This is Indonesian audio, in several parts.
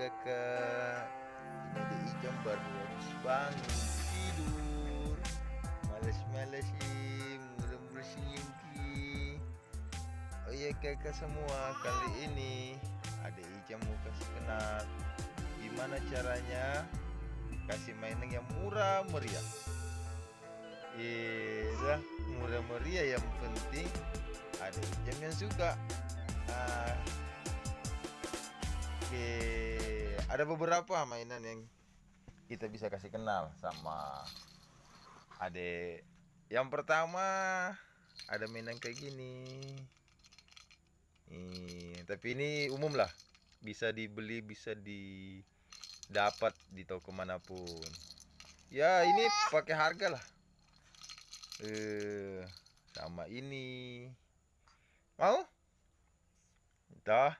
kakak. Ini ada Ijam baru habis bangun tidur. Males-males sih, mulai senyum ki. Oh iya kakak semua, kali ini ada Ijam mau kasih kenal gimana caranya kasih mainan yang murah meriah. Iya, murah meriah, yang penting ada Ijam yang suka. Ah, oke, ada beberapa mainan yang kita bisa kasih kenal sama adek. Yang pertama ada mainan kayak gini. Tapi ini umum lah, bisa dibeli, bisa didapat di toko manapun. Ya ini pakai harga lah. Sama ini. Mau? Entah.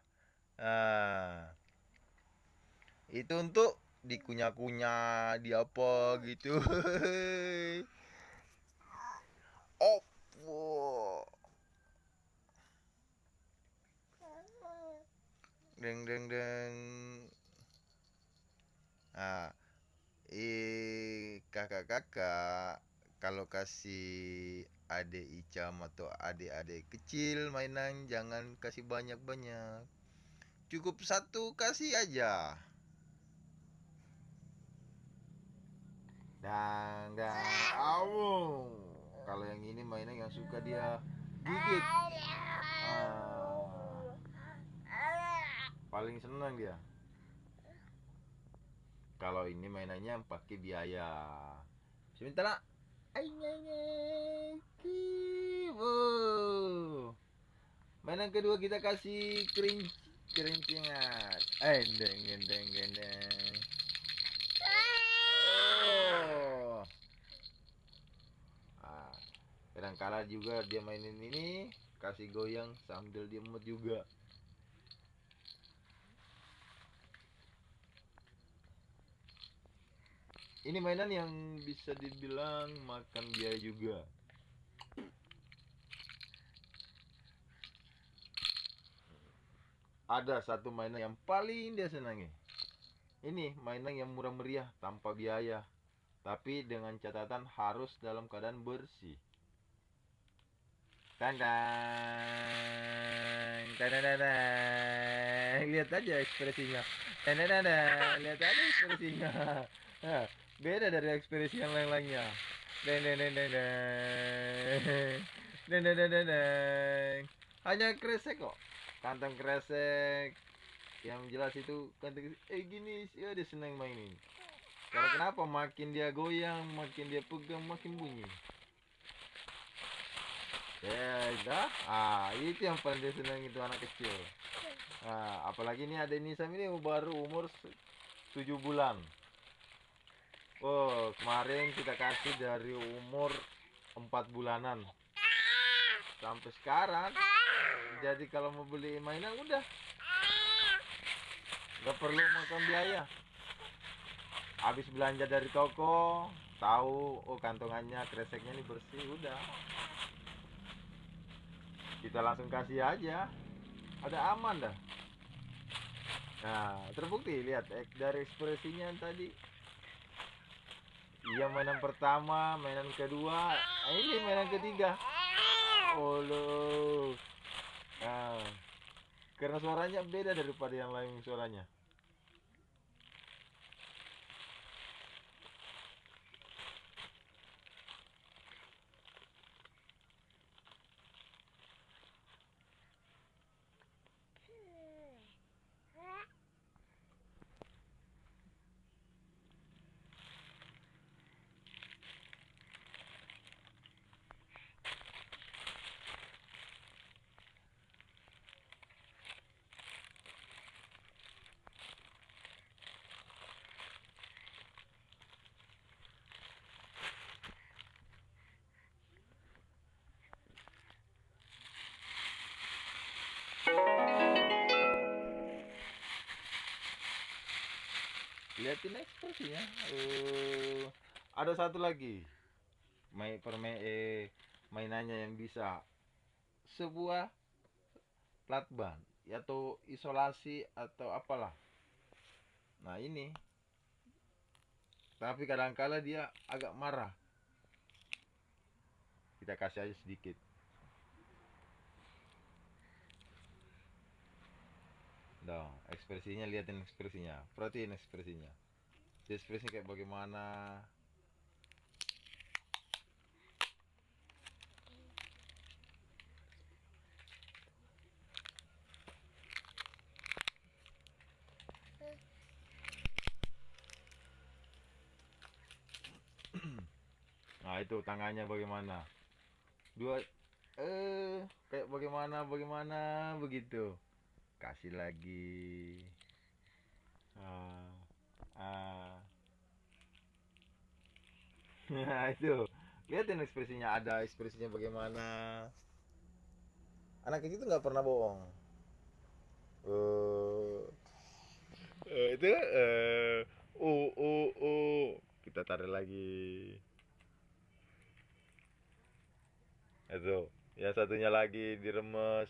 Nah, itu untuk dikunyah-kunyah, di apa gitu. Oh, deng deng deng. Nah, kakak-kakak kalau kasih adik Icam atau adik-adik kecil mainan, jangan kasih banyak-banyak. Cukup satu kasih aja. Dan kalau yang ini mainan yang suka dia gigit. Paling senang dia. Kalau ini mainannya yang pakai biaya. Sebentar nak. Mainan kedua kita kasih kerincingan. Deng deng deng deng. Oh. Kadang-kala juga dia mainin ini, kasih goyang sambil dia mood juga. Ini mainan yang bisa dibilang makan biaya juga. Ada satu mainan yang paling dia senangi. Ini mainan yang murah meriah tanpa biaya, tapi dengan catatan harus dalam keadaan bersih. Tandang, tandang, lihat aja ekspresinya. Tandang, lihat aja ekspresinya. Nah, beda dari ekspresi yang lain-lainnya. Deng deng deng deng deng. Deng deng deng deng deng. Hanya kresek kok. Kantong kresek. Yang jelas itu kantong gini sih, dia senang mainin. Karena kenapa? Makin dia goyang, makin dia pegang, makin bunyi. Ya, dah. Itu yang paling dia senang itu anak kecil. Apalagi ini ada Nisam ini baru umur 7 bulan. Oh, kemarin kita kasih dari umur 4 bulanan sampai sekarang. Jadi kalau mau beli mainan udah nggak perlu makan biaya. Habis belanja dari toko, tahu kantongannya, kreseknya ini bersih, udah kita langsung kasih aja, ada aman dah. Nah, terbukti lihat dari ekspresinya tadi. Iya, mainan pertama, mainan kedua, ini mainan ketiga. Oh loh. Nah, karena suaranya beda daripada yang lain suaranya. Lihatin ekspresinya. Ada satu lagi mainannya yang bisa sebuah plat ban atau isolasi atau apalah. Nah ini, tapi kadangkala dia agak marah. Kita kasih aja sedikit. Dong, ekspresinya, liatin ekspresinya, perhatiin ekspresinya. Dia ekspresinya kayak bagaimana. Nah itu tangannya bagaimana. Dua, kayak bagaimana begitu. Kasih lagi. Ah, ah. Nah itu, lihatin ekspresinya, ada ekspresinya bagaimana. Anak kecil itu nggak pernah bohong. eh itu kita tarik lagi. Itu yang satunya lagi diremes.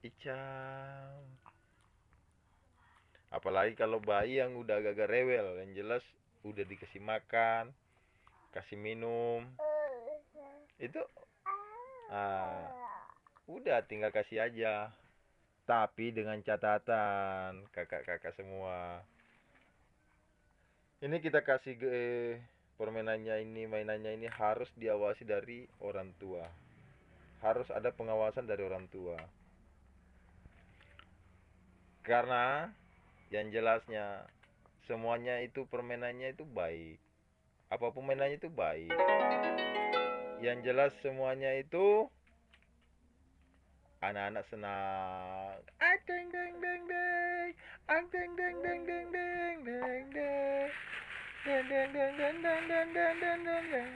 Icam. Apalagi kalau bayi yang udah agak-agak rewel, yang jelas udah dikasih makan, kasih minum, itu udah tinggal kasih aja. Tapi dengan catatan, kakak-kakak semua. Ini kita kasih permainannya ini, mainannya ini harus diawasi dari orang tua. Harus ada pengawasan dari orang tua. Karena yang jelasnya semuanya itu permainannya itu baik. Apapun mainannya itu baik. Yang jelas semuanya itu anak-anak senang. Deng deng deng deng. Deng deng deng deng deng deng deng. Deng deng deng deng deng deng deng deng deng deng.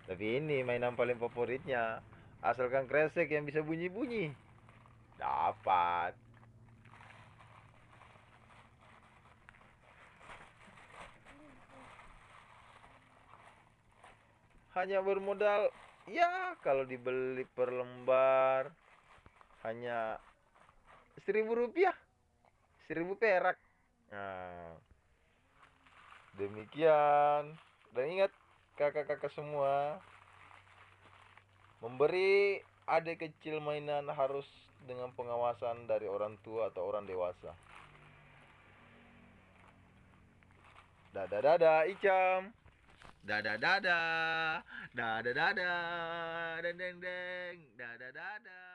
Tapi ini mainan paling favoritnya. Asalkan kresek yang bisa bunyi-bunyi. Dapat. Hanya bermodal, ya kalau dibeli per lembar hanya 1.000 rupiah, 1.000 perak. Nah, demikian. Dan ingat kakak-kakak semua, memberi adik kecil mainan harus dengan pengawasan dari orang tua atau orang dewasa. Dadah dadah Icam. Dadah dadah. Dadah dadah. Deng deng deng. Dadah dadah.